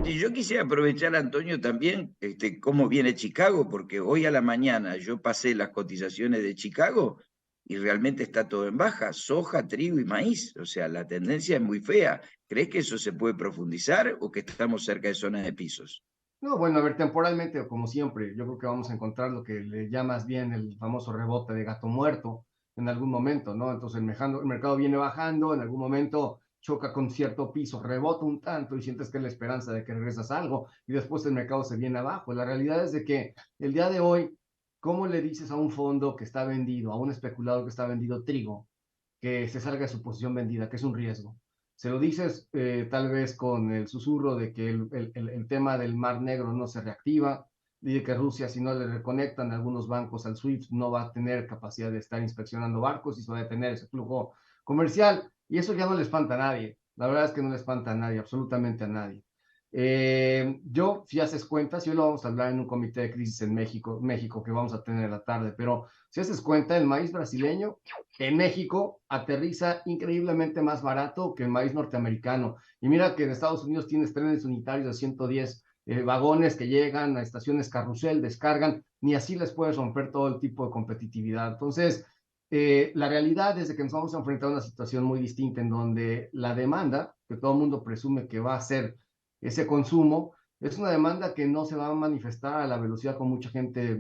Y yo quisiera aprovechar, Antonio, también cómo viene Chicago, porque hoy a la mañana yo pasé las cotizaciones de Chicago y realmente está todo en baja, soja, trigo y maíz. O sea, la tendencia es muy fea. ¿Crees que eso se puede profundizar o que estamos cerca de zonas de pisos? No, bueno, a ver, temporalmente, como siempre, yo creo que vamos a encontrar lo que le llamas bien el famoso rebote de gato muerto en algún momento, ¿no? Entonces el mercado viene bajando, en algún momento choca con cierto piso, rebota un tanto y sientes que es la esperanza de que regresas a algo y después el mercado se viene abajo. La realidad es de que el día de hoy, ¿cómo le dices a un fondo que está vendido, a un especulador que está vendido trigo, que se salga de su posición vendida, que es un riesgo? Se lo dices tal vez con el susurro de que el tema del Mar Negro no se reactiva, dice que Rusia, si no le reconectan algunos bancos al SWIFT, no va a tener capacidad de estar inspeccionando barcos y se va a detener ese flujo comercial. Y eso ya no le espanta a nadie. La verdad es que no le espanta a nadie, absolutamente a nadie. Yo, si haces cuentas, y hoy lo vamos a hablar en un comité de crisis en México que vamos a tener en la tarde, pero si haces cuenta, el maíz brasileño en México aterriza increíblemente más barato que el maíz norteamericano. Y mira que en Estados Unidos tienes trenes unitarios de 110 vagones que llegan a estaciones carrusel, descargan, ni así les puedes romper todo el tipo de competitividad. Entonces, la realidad es de que nos vamos a enfrentar a una situación muy distinta en donde la demanda, que todo el mundo presume que va a ser ese consumo, es una demanda que no se va a manifestar a la velocidad como mucha gente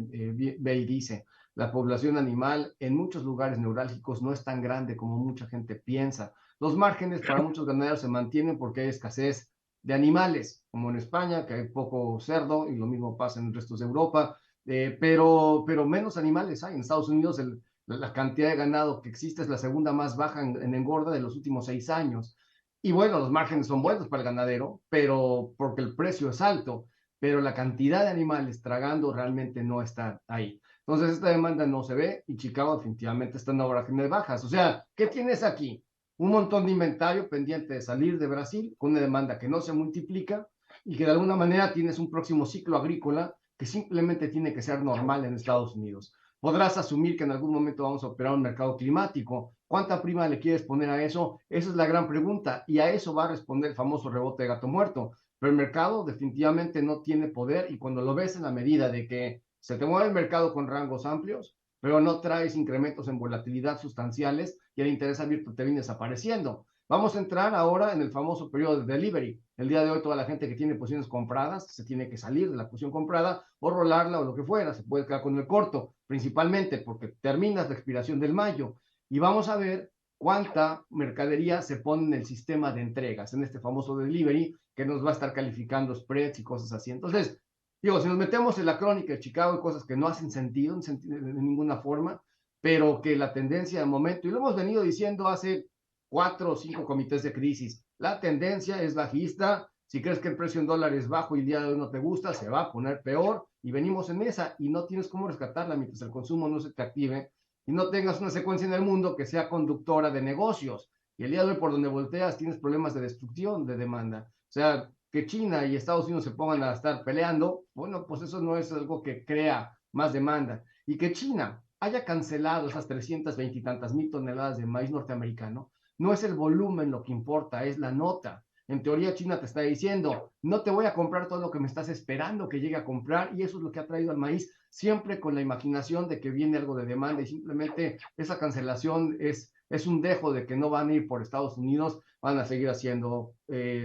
ve y dice. La población animal en muchos lugares neurálgicos no es tan grande como mucha gente piensa. Los márgenes para muchos ganaderos se mantienen porque hay escasez de animales, como en España, que hay poco cerdo, y lo mismo pasa en restos de Europa, pero menos animales hay. En Estados Unidos la cantidad de ganado que existe es la segunda más baja en engorda de los últimos 6 años. Y bueno, los márgenes son buenos para el ganadero, pero porque el precio es alto, pero la cantidad de animales tragando realmente no está ahí. Entonces, esta demanda no se ve y Chicago definitivamente está en vorágine bajas. O sea, ¿qué tienes aquí? Un montón de inventario pendiente de salir de Brasil con una demanda que no se multiplica y que de alguna manera tienes un próximo ciclo agrícola que simplemente tiene que ser normal en Estados Unidos. Podrás asumir que en algún momento vamos a operar un mercado climático. ¿Cuánta prima le quieres poner a eso? Esa es la gran pregunta y a eso va a responder el famoso rebote de gato muerto. Pero el mercado definitivamente no tiene poder y cuando lo ves en la medida de que se te mueve el mercado con rangos amplios, pero no traes incrementos en volatilidad sustanciales y el interés abierto te viene desapareciendo. Vamos a entrar ahora en el famoso periodo de delivery. El día de hoy toda la gente que tiene posiciones compradas se tiene que salir de la posición comprada o rolarla o lo que fuera. Se puede quedar con el corto, principalmente porque terminas la expiración del mayo. Y vamos a ver cuánta mercadería se pone en el sistema de entregas, en este famoso delivery, que nos va a estar calificando spreads y cosas así. Entonces, digo, si nos metemos en la crónica de Chicago, hay cosas que no hacen sentido de ninguna forma, pero que la tendencia de momento, y lo hemos venido diciendo hace 4 o 5 comités de crisis, la tendencia es bajista. Si crees que el precio en dólares es bajo y el día de hoy no te gusta, se va a poner peor y venimos en esa y no tienes cómo rescatarla mientras el consumo no se te active y no tengas una secuencia en el mundo que sea conductora de negocios. Y el día de hoy, por donde volteas, tienes problemas de destrucción de demanda. O sea, que China y Estados Unidos se pongan a estar peleando, bueno, pues eso no es algo que crea más demanda. Y que China haya cancelado esas 320 y tantas mil toneladas de maíz norteamericano, no es el volumen lo que importa, es la nota. En teoría, China te está diciendo, no te voy a comprar todo lo que me estás esperando que llegue a comprar, y eso es lo que ha traído al maíz, siempre con la imaginación de que viene algo de demanda, y simplemente esa cancelación es un dejo de que no van a ir por Estados Unidos, van a seguir haciendo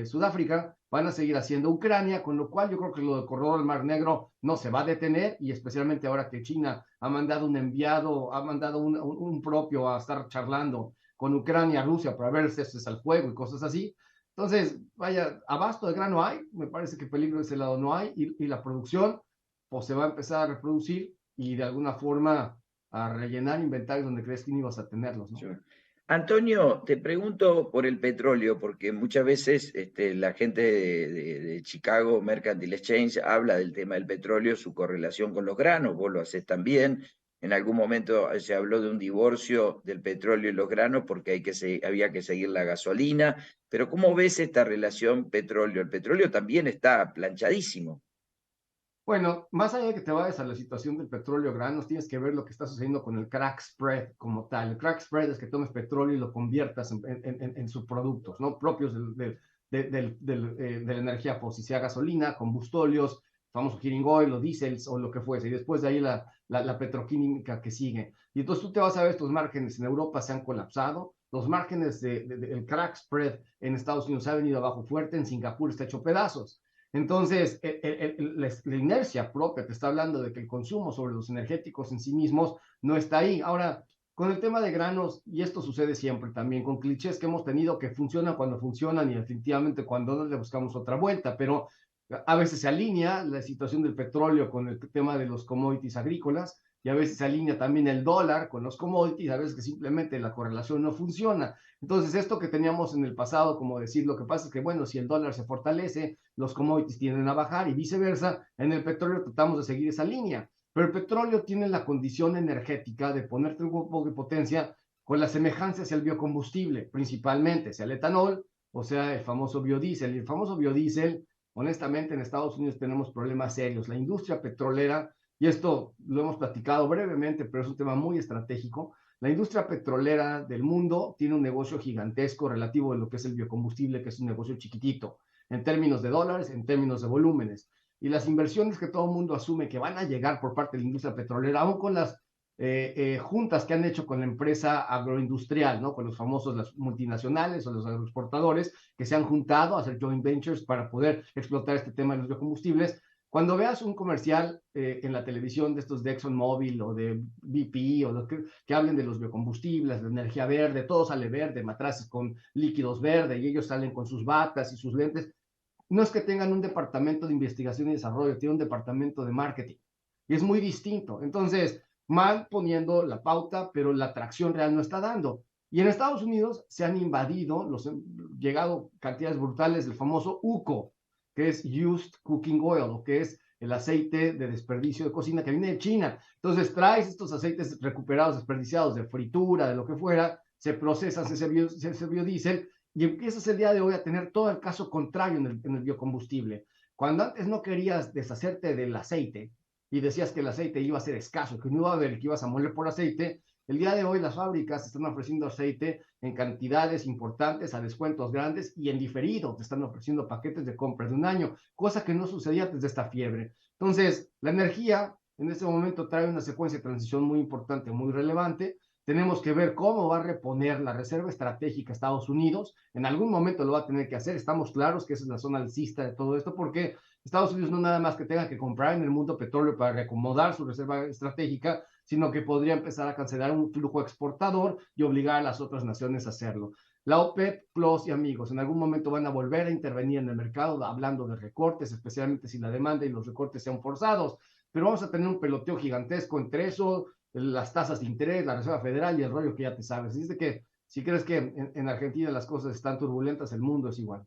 Sudáfrica, van a seguir haciendo Ucrania, con lo cual yo creo que lo del corredor del Mar Negro no se va a detener, y especialmente ahora que China ha mandado un enviado, ha mandado un propio a estar charlando con Ucrania, Rusia, para ver ceses al fuego y cosas así. Entonces, vaya, abasto de grano hay, me parece que peligro de ese lado no hay, y la producción pues se va a empezar a reproducir y de alguna forma a rellenar inventarios donde crees que no ibas a tenerlos, ¿no? Yo- Antonio, te pregunto por el petróleo, porque muchas veces la gente de Chicago Mercantile Exchange habla del tema del petróleo, su correlación con los granos, vos lo haces también. En algún momento se habló de un divorcio del petróleo y los granos porque había que seguir la gasolina, pero ¿cómo ves esta relación petróleo? El petróleo también está planchadísimo. Bueno, más allá de que te vayas a la situación del petróleo granos, tienes que ver lo que está sucediendo con el crack spread como tal. El crack spread es que tomes petróleo y lo conviertas en subproductos, ¿no? Propios de la energía fósil, sea gasolina, combustóleos, famoso heating oil o diésels o lo que fuese, y después de ahí la petroquímica que sigue. Y entonces tú te vas a ver, estos márgenes en Europa se han colapsado, los márgenes del crack spread en Estados Unidos ha venido abajo fuerte, en Singapur está hecho pedazos. Entonces, la inercia propia te está hablando de que el consumo sobre los energéticos en sí mismos no está ahí. Ahora, con el tema de granos, y esto sucede siempre también, con clichés que hemos tenido que funcionan cuando funcionan y definitivamente cuando no le buscamos otra vuelta, pero a veces se alinea la situación del petróleo con el tema de los commodities agrícolas y a veces se alinea también el dólar con los commodities, a veces que simplemente la correlación no funciona. Entonces, esto que teníamos en el pasado, como decir, lo que pasa es que, bueno, si el dólar se fortalece, los commodities tienden a bajar y viceversa. En el petróleo tratamos de seguir esa línea, pero el petróleo tiene la condición energética de ponerte un poco de potencia con la semejanza hacia el biocombustible, principalmente, sea el etanol o sea el famoso biodiesel. Y el famoso biodiesel, honestamente, en Estados Unidos tenemos problemas serios. La industria petrolera, y esto lo hemos platicado brevemente, pero es un tema muy estratégico, la industria petrolera del mundo tiene un negocio gigantesco relativo a lo que es el biocombustible, que es un negocio chiquitito, en términos de dólares, en términos de volúmenes. Y las inversiones que todo el mundo asume que van a llegar por parte de la industria petrolera, aún con las juntas que han hecho con la empresa agroindustrial, ¿no? Con los famosos, las multinacionales o los agroexportadores que se han juntado a hacer joint ventures para poder explotar este tema de los biocombustibles. Cuando veas un comercial en la televisión de estos de ExxonMobil o de BP o que hablen de los biocombustibles, de energía verde, todo sale verde, matraces con líquidos verdes y ellos salen con sus batas y sus lentes, no es que tengan un departamento de investigación y desarrollo, tienen un departamento de marketing y es muy distinto. Entonces, van poniendo la pauta, pero la tracción real no está dando. Y en Estados Unidos se han invadido, llegado cantidades brutales del famoso UCO, que es Used Cooking Oil, o que es el aceite de desperdicio de cocina que viene de China. Entonces traes estos aceites recuperados, desperdiciados de fritura, de lo que fuera, se procesa ese biodiesel y empiezas el día de hoy a tener todo el caso contrario en el biocombustible. Cuando antes no querías deshacerte del aceite y decías que el aceite iba a ser escaso, que no iba a haber, que ibas a moler por aceite, el día de hoy las fábricas están ofreciendo aceite en cantidades importantes, a descuentos grandes y en diferido, te están ofreciendo paquetes de compra de un año, cosa que no sucedía antes de esta fiebre. Entonces, la energía en este momento trae una secuencia de transición muy importante, muy relevante. Tenemos que ver cómo va a reponer la reserva estratégica Estados Unidos. En algún momento lo va a tener que hacer. Estamos claros que esa es la zona alcista de todo esto, porque Estados Unidos no nada más que tenga que comprar en el mundo petróleo para reacomodar su reserva estratégica, sino que podría empezar a cancelar un flujo exportador y obligar a las otras naciones a hacerlo. La OPEP Plus y amigos en algún momento van a volver a intervenir en el mercado hablando de recortes, especialmente si la demanda y los recortes sean forzados, pero vamos a tener un peloteo gigantesco entre eso, las tasas de interés, la Reserva Federal y el rollo que ya te sabes. Dice que si crees que en Argentina las cosas están turbulentas, el mundo es igual.